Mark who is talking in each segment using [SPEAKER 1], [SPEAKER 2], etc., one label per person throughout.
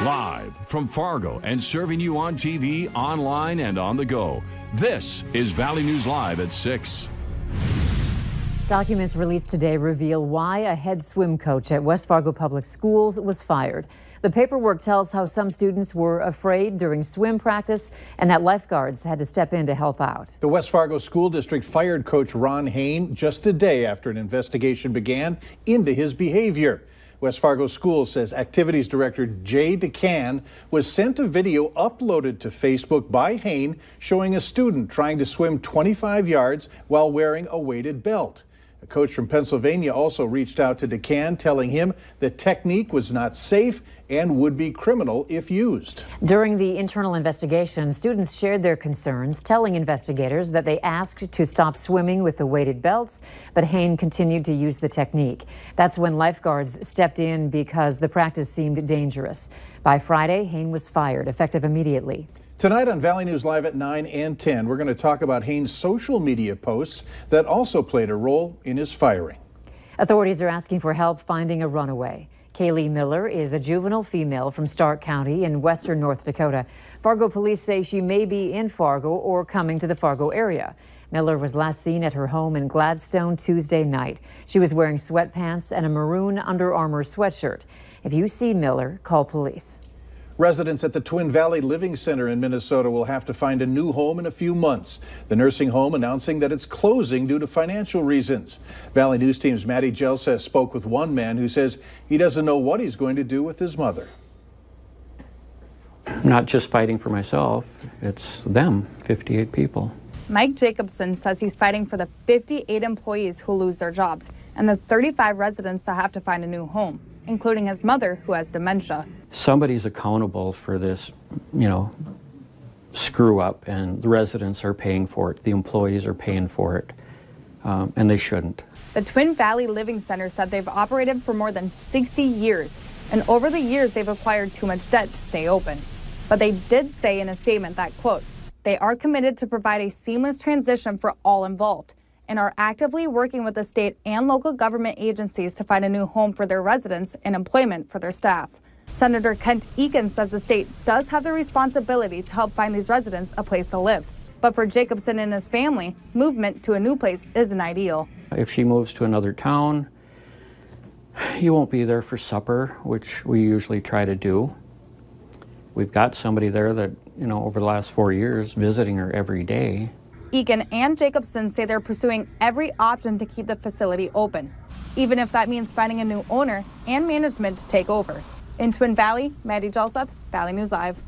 [SPEAKER 1] Live from Fargo and serving you on TV, online, and on the go. This is Valley News Live at 6.
[SPEAKER 2] Documents released today reveal why a head swim coach at West Fargo Public Schools was fired. The paperwork tells how some students were afraid during swim practice and that lifeguards had to step in to help out.
[SPEAKER 3] The West Fargo School District fired Coach Ron Hain just a day after an investigation began into his behavior. West Fargo Schools says Activities Director Jay DeCann was sent a video uploaded to Facebook by Hain showing a student trying to swim 25 yards while wearing a weighted belt. A coach from Pennsylvania also reached out to DeCann, telling him the technique was not safe and would be criminal if used.
[SPEAKER 2] During the internal investigation, students shared their concerns, telling investigators that they asked to stop swimming with the weighted belts, but Hain continued to use the technique. That's when lifeguards stepped in because the practice seemed dangerous. By Friday, Hain was fired, effective immediately.
[SPEAKER 3] Tonight on Valley News Live at 9 and 10, we're going to talk about Hain's social media posts that also played a role in his firing. Authorities are asking for help finding a runaway. Kaylee Miller is a juvenile female from Stark County in western North Dakota. Fargo police say she may be in Fargo or coming to the Fargo area. Miller was last seen at her home in Gladstone Tuesday night. She was wearing sweatpants and a maroon Under Armour sweatshirt. If you see Miller, call police. Residents at the Twin Valley Living Center in Minnesota will have to find a new home in a few months. The nursing home announcing that it's closing due to financial reasons. Valley News Team's Maddie Gelsa spoke with one man who says he doesn't know what he's going to do with his mother.
[SPEAKER 4] Not just fighting for myself, it's them, 58 people.
[SPEAKER 5] Mike Jacobson says he's fighting for the 58 employees who lose their jobs and the 35 residents that have to find a new home, including his mother who has dementia.
[SPEAKER 4] Somebody's accountable for this, screw up, and the residents are paying for it. The employees are paying for it, and they shouldn't.
[SPEAKER 5] The Twin Valley Living Center said they've operated for more than 60 years, and over the years they've acquired too much debt to stay open. But they did say in a statement that, quote, they are committed to provide a seamless transition for all involved and are actively working with the state and local government agencies to find a new home for their residents and employment for their staff. Senator Kent Eakins says the state does have the responsibility to help find these residents a place to live. But for Jacobson and his family, movement to a new place isn't ideal.
[SPEAKER 4] If she moves to another town, you won't be there for supper, which we usually try to do. We've got somebody there that, over the last 4 years, visiting her every day.
[SPEAKER 5] Eakin and Jacobson say they're pursuing every option to keep the facility open, even if that means finding a new owner and management to take over. In Twin Valley, Maddie Jalseth, Valley News Live.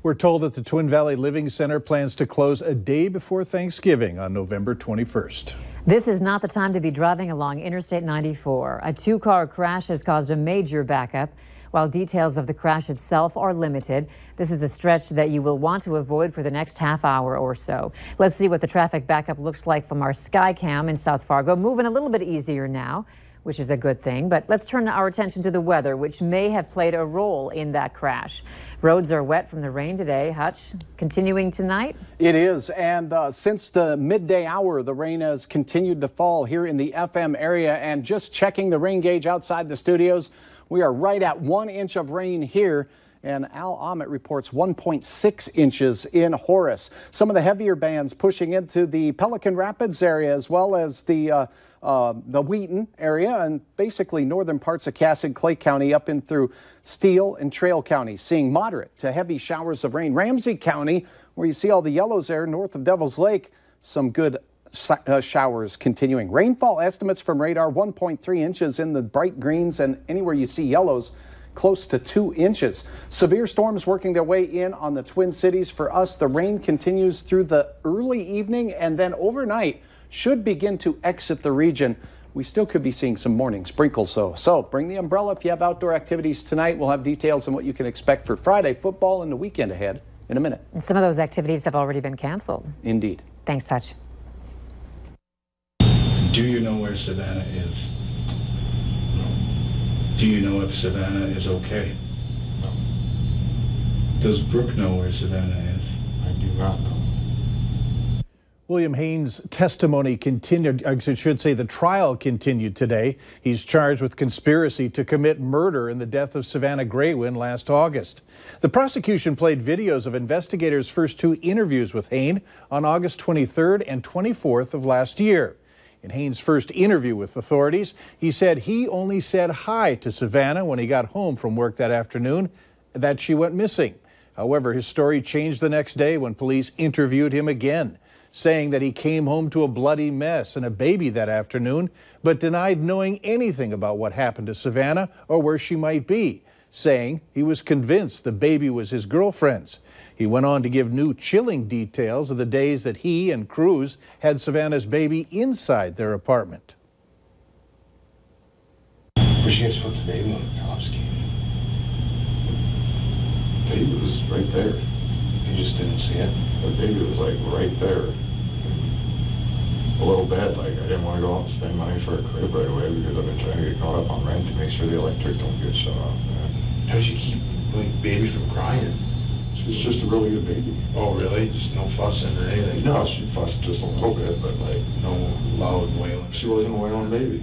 [SPEAKER 3] We're told that the Twin Valley Living Center plans to close a day before Thanksgiving on November 21st.
[SPEAKER 2] This is not the time to be driving along Interstate 94. A two-car crash has caused a major backup. While details of the crash itself are limited, this is a stretch that you will want to avoid for the next half hour or so. Let's see what the traffic backup looks like from our Skycam in South Fargo. Moving a little bit easier now, which is a good thing. But let's turn our attention to the weather, which may have played a role in that crash. Roads are wet from the rain today. Hutch, continuing tonight?
[SPEAKER 6] It is, and since the midday hour, the rain has continued to fall here in the FM area. And just checking the rain gauge outside the studios, we are right at 1 inch of rain here. And Al Ahmet reports 1.6 inches in Horace. Some of the heavier bands pushing into the Pelican Rapids area, as well as the Wheaton area and basically northern parts of Cass and Clay County up in through Steele and Trail County, seeing moderate to heavy showers of rain. Ramsey County, where you see all the yellows there north of Devil's Lake, some good showers continuing. Rainfall estimates from radar, 1.3 inches in the bright greens, and anywhere you see yellows, close to 2 inches. Severe storms working their way in on the Twin Cities. For us, the rain continues through the early evening and then overnight should begin to exit the region. We still could be seeing some morning sprinkles though. So bring the umbrella if you have outdoor activities tonight. We'll have details on what you can expect for Friday football and the weekend ahead in a minute.
[SPEAKER 2] And some of those activities have already been canceled.
[SPEAKER 6] Indeed.
[SPEAKER 2] Thanks, Hutch.
[SPEAKER 7] Do you know where Savannah is? Do you know if Savannah is okay?
[SPEAKER 8] No.
[SPEAKER 7] Does Brooke know where Savannah is?
[SPEAKER 8] I do not know.
[SPEAKER 3] William Haynes' testimony continued, I should say the trial continued today. He's charged with conspiracy to commit murder in the death of Savannah Graywin last August. The prosecution played videos of investigators' first two interviews with Haynes on August 23rd and 24th of last year. In Haynes' first interview with authorities, he said he only said hi to Savannah when he got home from work that afternoon, that she went missing. However, his story changed the next day when police interviewed him again, saying that he came home to a bloody mess and a baby that afternoon, but denied knowing anything about what happened to Savannah or where she might be, saying he was convinced the baby was his girlfriend's. He went on to give new chilling details of the days that he and Cruz had Savannah's baby inside their apartment.
[SPEAKER 8] Where'd you guys put the baby when the cops came? The baby was right there. You just didn't see it. The baby was like right there. A little bit, like I didn't want to go out and spend money for a crib right away because I've been trying to get caught up on rent to make sure the electric don't get shut off.
[SPEAKER 9] How did you keep like baby from crying?
[SPEAKER 8] She's just a really good baby.
[SPEAKER 9] Oh really? Just no fussing or anything?
[SPEAKER 8] No, she fussed just a little bit, but like
[SPEAKER 9] no loud wailing.
[SPEAKER 8] She wasn't a wailing baby.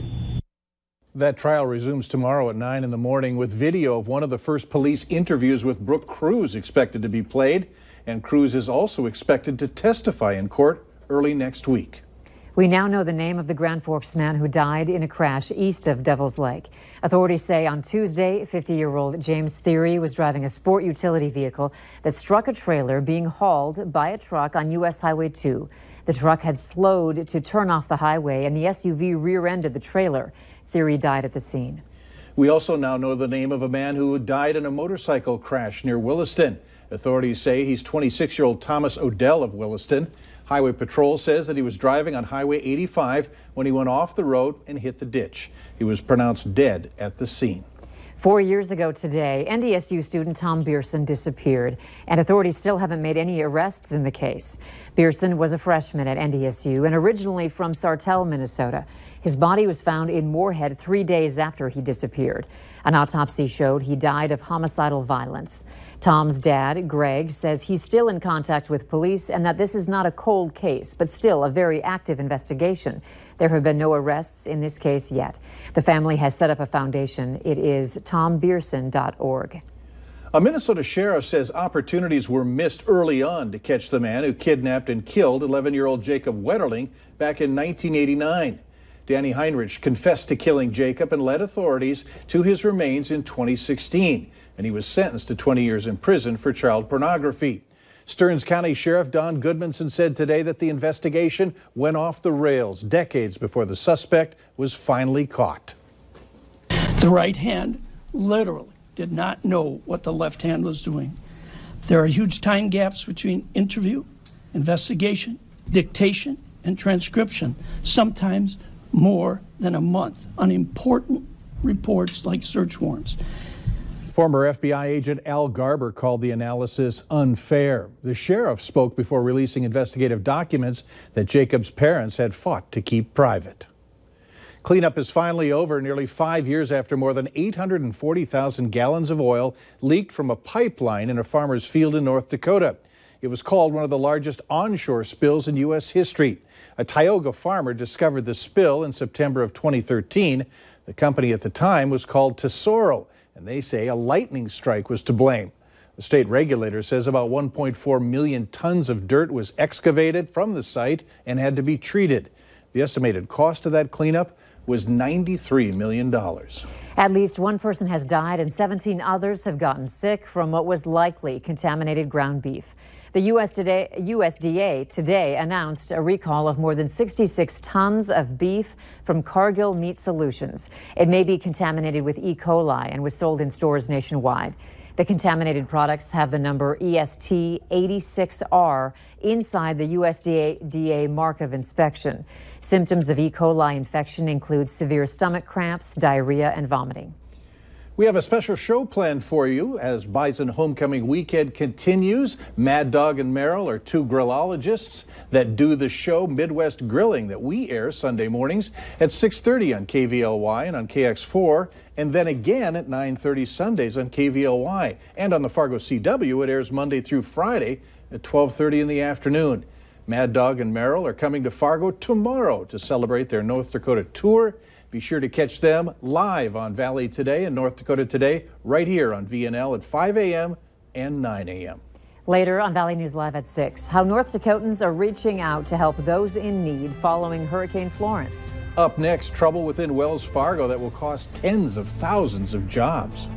[SPEAKER 3] That trial resumes tomorrow at 9 in the morning with video of one of the first police interviews with Brooke Cruz expected to be played. And Cruz is also expected to testify in court early next week.
[SPEAKER 2] We now know the name of the Grand Forks man who died in a crash east of Devil's Lake. Authorities say on Tuesday, 50-year-old James Theory was driving a sport utility vehicle that struck a trailer being hauled by a truck on U.S. Highway 2. The truck had slowed to turn off the highway and the SUV rear-ended the trailer. Theory died at the scene.
[SPEAKER 3] We also now know the name of a man who died in a motorcycle crash near Williston. Authorities say he's 26-year-old Thomas Odell of Williston. Highway Patrol says that he was driving on Highway 85 when he went off the road and hit the ditch. He was pronounced dead at the scene.
[SPEAKER 2] 4 years ago today, NDSU student Tom Beerson disappeared, and authorities still haven't made any arrests in the case. Beerson was a freshman at NDSU and originally from Sartell, Minnesota. His body was found in Moorhead 3 days after he disappeared. An autopsy showed he died of homicidal violence. Tom's dad, Greg, says he's still in contact with police and that this is not a cold case, but still a very active investigation. There have been no arrests in this case yet. The family has set up a foundation. It is tombeerson.org.
[SPEAKER 3] A Minnesota sheriff says opportunities were missed early on to catch the man who kidnapped and killed 11-year-old Jacob Wetterling back in 1989. Danny Heinrich confessed to killing Jacob and led authorities to his remains in 2016, and he was sentenced to 20 years in prison for child pornography. Stearns County Sheriff Don Goodmanson said today that the investigation went off the rails decades before the suspect was finally caught.
[SPEAKER 10] The right hand literally did not know what the left hand was doing. There are huge time gaps between interview, investigation, dictation, and transcription, sometimes more than a month on important reports like search warrants.
[SPEAKER 3] Former FBI agent Al Garber called the analysis unfair. The sheriff spoke before releasing investigative documents that Jacob's parents had fought to keep private. Cleanup is finally over nearly 5 years after more than 840,000 gallons of oil leaked from a pipeline in a farmer's field in North Dakota. It was called one of the largest onshore spills in U.S. history. A Tioga farmer discovered the spill in September of 2013. The company at the time was called Tesoro, and they say a lightning strike was to blame. The state regulator says about 1.4 million tons of dirt was excavated from the site and had to be treated. The estimated cost of that cleanup was $93 million.
[SPEAKER 2] At least one person has died and 17 others have gotten sick from what was likely contaminated ground beef. The USDA today announced a recall of more than 66 tons of beef from Cargill Meat Solutions. It may be contaminated with E. coli and was sold in stores nationwide. The contaminated products have the number EST 86R inside the USDA mark of inspection. Symptoms of E. coli infection include severe stomach cramps, diarrhea, and vomiting.
[SPEAKER 3] We have a special show planned for you as Bison Homecoming Weekend continues. Mad Dog and Merrill are two grillologists that do the show Midwest Grilling that we air Sunday mornings at 6:30 on KVLY and on KX4, and then again at 9:30 Sundays on KVLY. And on the Fargo CW, it airs Monday through Friday at 12:30 in the afternoon. Mad Dog and Merrill are coming to Fargo tomorrow to celebrate their North Dakota tour. Be sure to catch them live on Valley Today and North Dakota Today right here on VNL at 5 a.m. and 9 a.m.
[SPEAKER 2] Later on Valley News Live at 6, how North Dakotans are reaching out to help those in need following Hurricane Florence.
[SPEAKER 3] Up next, trouble within Wells Fargo that will cost tens of thousands of jobs.